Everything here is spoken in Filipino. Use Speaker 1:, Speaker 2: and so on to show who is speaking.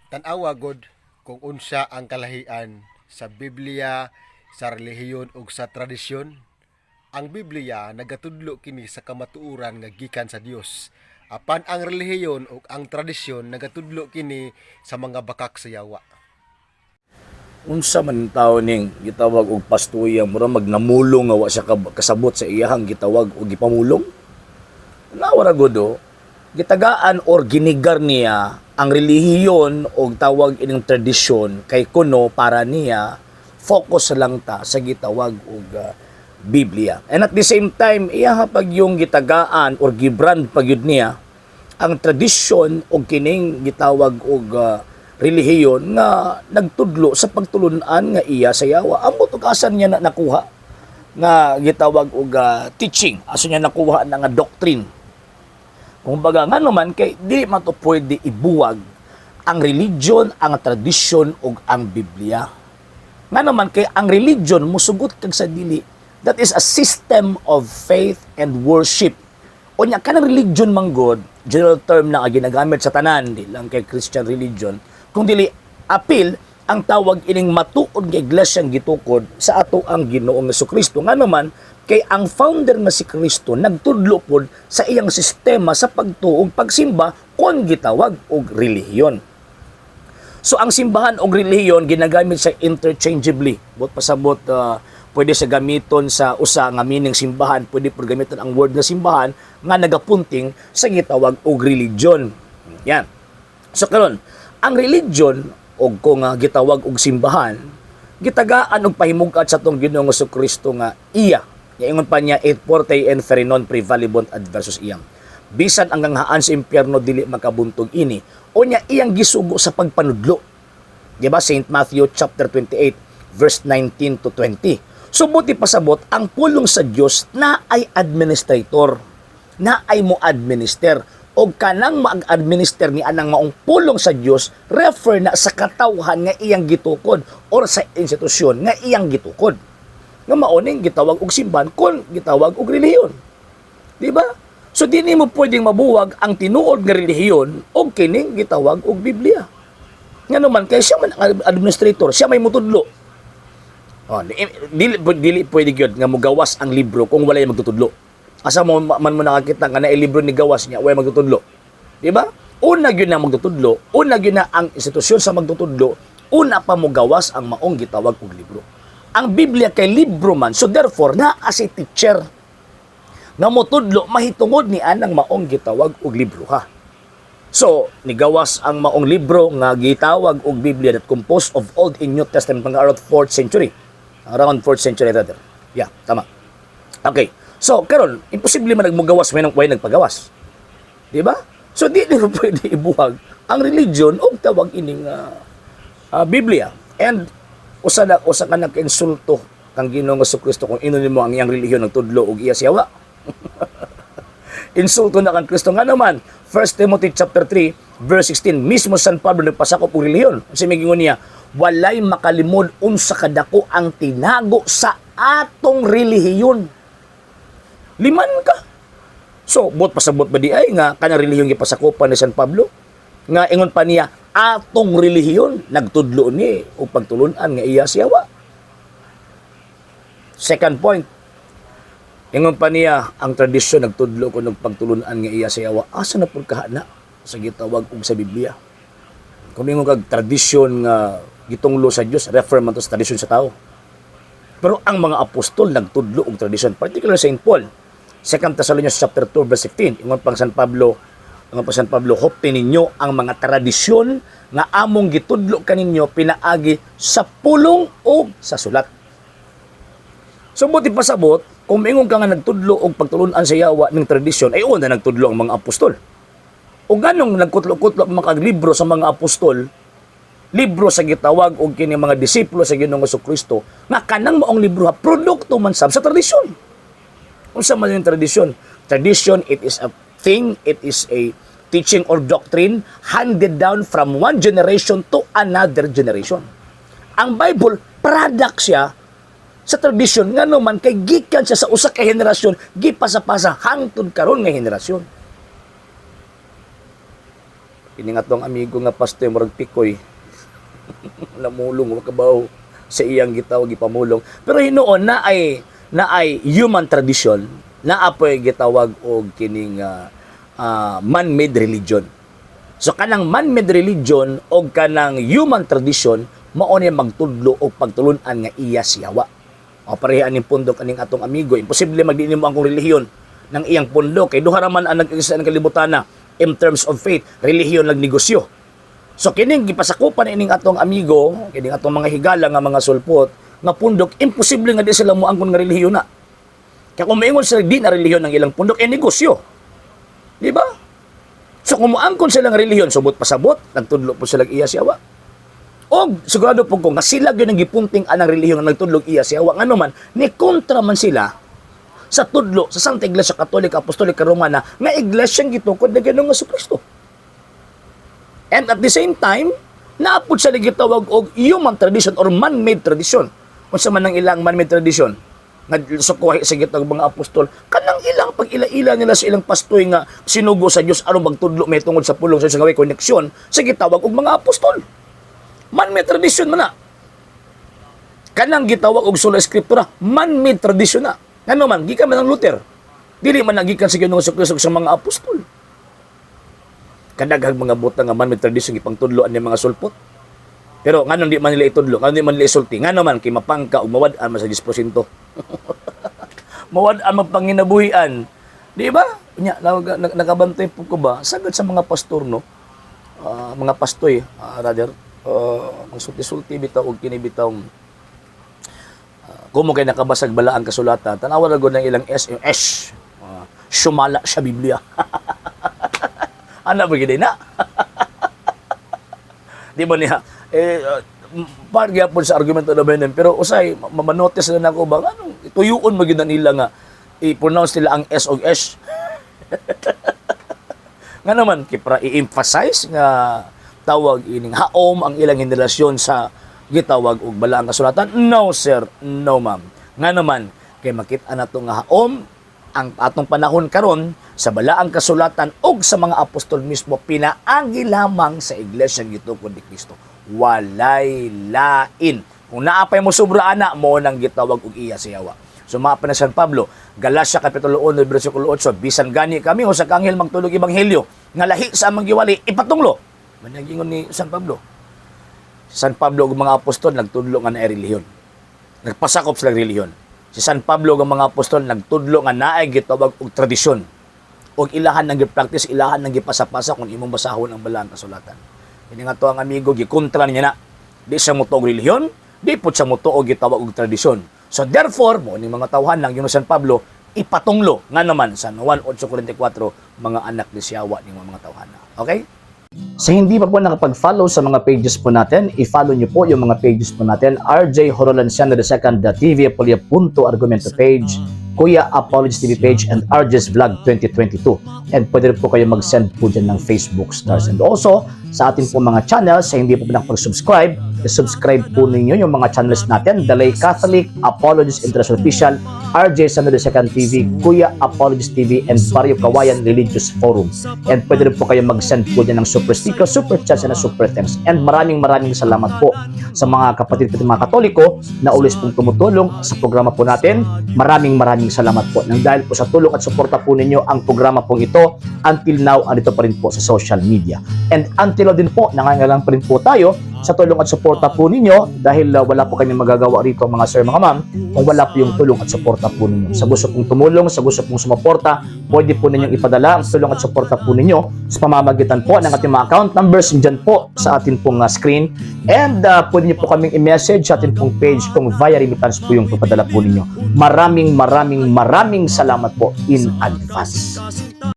Speaker 1: Tan-awa gud kung unsa ang kalahian sa Biblia, sa relihiyon ug sa tradisyon. Ang Biblia nagatudlo kini sa kamatuoran nga gikan sa Dios. Apan ang relihiyon ug ang tradisyon nagatudlo kini sa mga bakak sa yawa.
Speaker 2: Unsa man ang tao ning gitawag og pastuya mura magnamulong nga wa siya kasabot sa iyahang gitawag og gipamulong. Nawara gud gitagaan or ginigar niya ang relihiyon o tawag ining tradisyon kay kuno para niya focus lang ta sa gitawag og Biblia. And at the same time, iya pag yung gitagaan or gibrand pagyud niya ang tradisyon o kining gitawag og relihiyon nga nagtudlo sa pagtulunan nga iya sa yawa. Ang tugasan niya na nakuha nga gitawag og teaching, aso niya nakuha na nga doctrine. Kung baga nga naman kay dili man to pwede ibuwag ang religion, ang tradisyon ug ang Biblia. Nga naman kay ang religion musugot kag sa dili, that is a system of faith and worship. Unya kanang religion man god, general term na ginagamit sa tanan, di lang kay Christian religion, kung dili apil ang tawag ining matuod nga iglesyang gitukod sa ato ang Ginoong Jesucristo. Nga naman kay ang founder nga si Kristo nagtudlo pod sa iyang sistema sa pagtuog pagsimba kon gitawag og relihiyon. So ang simbahan og relihiyon ginagamit sa interchangeably. Bot pasabot pwede sa gamiton sa usa nga meaning simbahan, pwede pod gamiton ang word nga simbahan nga nagapunting sa gitawag og religion. Yan. So karon, ang religion o kung gitawag og simbahan, gitagaan og pahimugad sa tong Ginoong Jesucristo nga iya. Ingon pa niya, et forte inferi non prevalebant adversus iyang. Bisan ang nganghaan sa impyerno dili makabuntog ini. O niya iyang gisugo sa pagpanudlo. Diba? St. Matthew chapter 28 verse 19 to 20. So buti pasabot, ang pulong sa Dios na ay administrator, na ay mo administer o kanang mag-administer ni anang maong pulong sa Dios refer na sa katawhan nga iyang gitukod or sa institusyon nga iyang gitukod. Nga maoning gitawag og simbahan kon gitawag og relihiyon. Di ba? So dinhi mo pwedeng mabuwag ang tinuod nga relihiyon og kining gitawag og Biblia. Nga naman kay siya man ang administrator, siya may mutudlo. Oh, dili pwede gyud nga mogawas ang libro kung walay magtutudlo. Asa mo man mo nakakita nga na libro ni gawas niya way magtutudlo. Di ba? Una gyud na magtutudlo, una gyud na ang institusyon sa magtutudlo, una pa mo gawas ang maong gitawag og libro. Ang Biblia kay libro man, so therefore na as a teacher nga motudlo mahitungod ni anang maong gitawag og libro ha. So nigawas ang maong libro nga gitawag og Biblia that composed of Old and New Testament mga around 4th century. Around 4th century rather. Yeah, tama. Okay. So karon imposible man nagmugawas may nagpagawas. Di ba? So di mo pwede ibuhag ang religion og tawag ining Biblia. And usa ka nag-insulto kang Ginoong Jesucristo kung ino nimo ang iyang relihiyon nagtudlo og iya siyawa. Insulto na kang Kristo nga naman. 1 Timothy chapter 3 verse 16 mismo San Pablo nagpasakop og relihiyon. Kasi migingon niya, walay makalimod unsa kadako ang tinago sa atong relihiyon. Liman ka. So, bot pasabot ba di ay nga kanang relihiyon gipasakopan ni San Pablo? Nga ingon pa niya, atong relihiyon nagtudlo ni o pagtulunan nga iya siyawa. Second point, ingon pa niya ang tradisyon nagtudlo ko ng pagtulunan nga iya siyawa. Asa na pud kahana sa gitawag og sa Biblia? Kung ingon kag tradisyon nga gitunglo sa Dios, refer man to sa tradisyon sa tao. Pero ang mga apostol nagtudlo og tradisyon, particularly Saint Paul. 2 Thessalonians chapter 2 verse 15, ingon pang San Pablo, hopin ninyo ang mga tradisyon nga among gitudlo kaninyo pinaagi sa pulong o sa sulat. So buti pasabot, kung ingon ka nga nagtudlo og pagtulunan sa yawa ng tradisyon, ay una nagtudlo ang mga apostol. O ganong nagkutlo-kutlo ang mga libro sa mga apostol, libro sa gitawag og kini mga disipulo sa Ginoong Jesucristo, nga kanang maong libro ha, produkto man sab sa tradisyon. Unsa man yung tradisyon? Tradition, it is a thing, it is a teaching or doctrine handed down from one generation to another generation. Ang Bible, product siya sa tradisyon nga naman kay gikan siya sa usa ka henerasyon, gipasa-pasa hangtod karon nga henerasyon. Kini nga tong amigo nga pastor murag pikoy. Lamulong wa kabaw sa iyang gitawag gipamulong. Pero hinuon na ay human tradition na apoy gitawag og kining man-made religion. So kanang man-made religion o kanang human tradition mao ni magtudlo og pagtulunan nga iya siyawa. O pareha aning pundok aning atong amigo, imposible magdiin mo ang relihiyon ng iyang pundok kay duha ra man ang nag-isa ng kalibutan na in terms of faith, relihiyon lang negosyo. So kining gipasakupan ining atong amigo, kining atong mga higala nga mga sulpot nga pundok, imposible nga di sila moangkon nga relihiyon na. Kaya kung maingon sila di na relihiyon ng ilang pundok, negosyo. Di ba? So kung moangkon sila nga relihiyon, subot pasabot, nagtudlo po sila iya siyawa. O sigurado po ko nga sila gyud ang gipunting anang relihiyon nga nagtudlo iya siyawa. Ngano man, ni kontra man sila sa tudlo sa Santa Iglesia Katolika Apostolika Romana nga iglesyang gitukod ni Ginoong Jesucristo. And at the same time, naapod sa gitawag og human tradition or man-made tradition. Kung sa man ang ilang man-made tradition, nga sukuhay sa gitawag mga apostol, kanang ilang pag-ila-ila nila sa ilang pastoy nga sinugo sa Dios aron magtudlo may tungod sa pulong sa gaway koneksyon sa gitawag og mga apostol. Man-made tradition man na. Kanang gitawag og sola eskriptura, man-made tradition na. Ngano man, gikan man ng Luther. Dili man nagikan sa Ginoong Jesucristo sa mga apostol. Kadaghang mga butang nga man-made tradition ipangtudloan ni mga sulpot. Pero ngano di man nila itudlo, ngano di man nila isulti, ngano man kay mapangka ug mawad-an man sa 10%. Mawad-an man panginabuhian. Di ba? Nya nakabantay po ko ba sagad sa mga pastor no? Mga pastoy, rather ang sulti-sulti bitaw og kini bitaw kumo kay nakabasag bala ang kasulatan tanawa ra gud ng ilang S sumala sa Biblia. Ana ba gid na? Di ba niya part gyapon sa argumento na benen pero usay manotice na nako ba anong tuyuon mo gyud nila nga i-pronounce nila ang S og S. Nga naman kipra i-emphasize nga tawag ining haom ang ilang henerasyon sa gitawag og balaang kasulatan. No sir, no ma'am. Nga naman kay makita nato nga haom ang atong panahon karon sa balaang kasulatan ug sa mga apostol mismo pinaagi lamang sa iglesia gitukod ni Kristo. Walay lain. Kung naapay mo sobra ana mo nang gitawag og iya siyawa. Sumapa na San Pablo, Galacia kapitulo 1 bersikulo 8, bisan gani kami o sa kanghel magtulog ebanghelyo nga lahi sa amang giwali ipatunglo. Managingon ni San Pablo. San Pablo ug mga apostol nagtudlo nga naay relihiyon. Nagpasakop sila relihiyon. Si San Pablo ug mga apostol nagtudlo nga naay gitawag og tradisyon. Og ilahan nang gi-practice, ilahan nang gipasa-pasa kung imong basahon ang balaang kasulatan. Ini nga to ang amigo gikontra niya na. Di siya mo to og relihiyon, di pud siya mo to og gitawag og tradisyon. So therefore, mo ni mga tawhan lang yung San Pablo ipatunglo nga naman sa 1:8:44 mga anak ni Siyawa ni mga tawhan. Okay? Sa hindi pa po nakapag-follow sa mga pages po natin, i-follow niyo po yung mga pages po natin, RJ Horolanciano II.TV, Argumento page, Kuya Apologies TV page, and RJ's Vlog 2022. And pwede rin po kayo mag-send po dyan ng Facebook stars. And also, sa ating po mga channels, sa hindi po nakapag-subscribe, subscribe po ninyo yung mga channels natin, Dalay Catholic, Apologies International Official, RJ Sanado II.TV, Kuya Apologies TV, and Barrio Kawayan Religious Forum. And pwede rin po kayo mag-send po dyan ng super sticker, super chats, and super thanks. And maraming salamat po sa mga kapatid at mga Katoliko na ulis pong tumutulong sa programa po natin. Maraming salamat po. Nang dahil po sa tulong at suporta po ninyo, ang programa pong ito, until now, andito pa rin po sa social media. And until now din po, nangangailangan pa rin po tayo sa tulong at suporta po ninyo dahil wala po kami magagawa rito mga sir, mga ma'am, kung wala po yung tulong at suporta po ninyo. Sa gusto pong tumulong, sa gusto pong sumuporta, pwede po ninyong ipadala ang tulong at suporta po ninyo sa pamamagitan po ng ating mga account numbers dyan po sa ating pong screen. And pwede nyo po kaming i-message sa ating pong page kung via remittance po yung papadala po ninyo. Maraming salamat po in advance.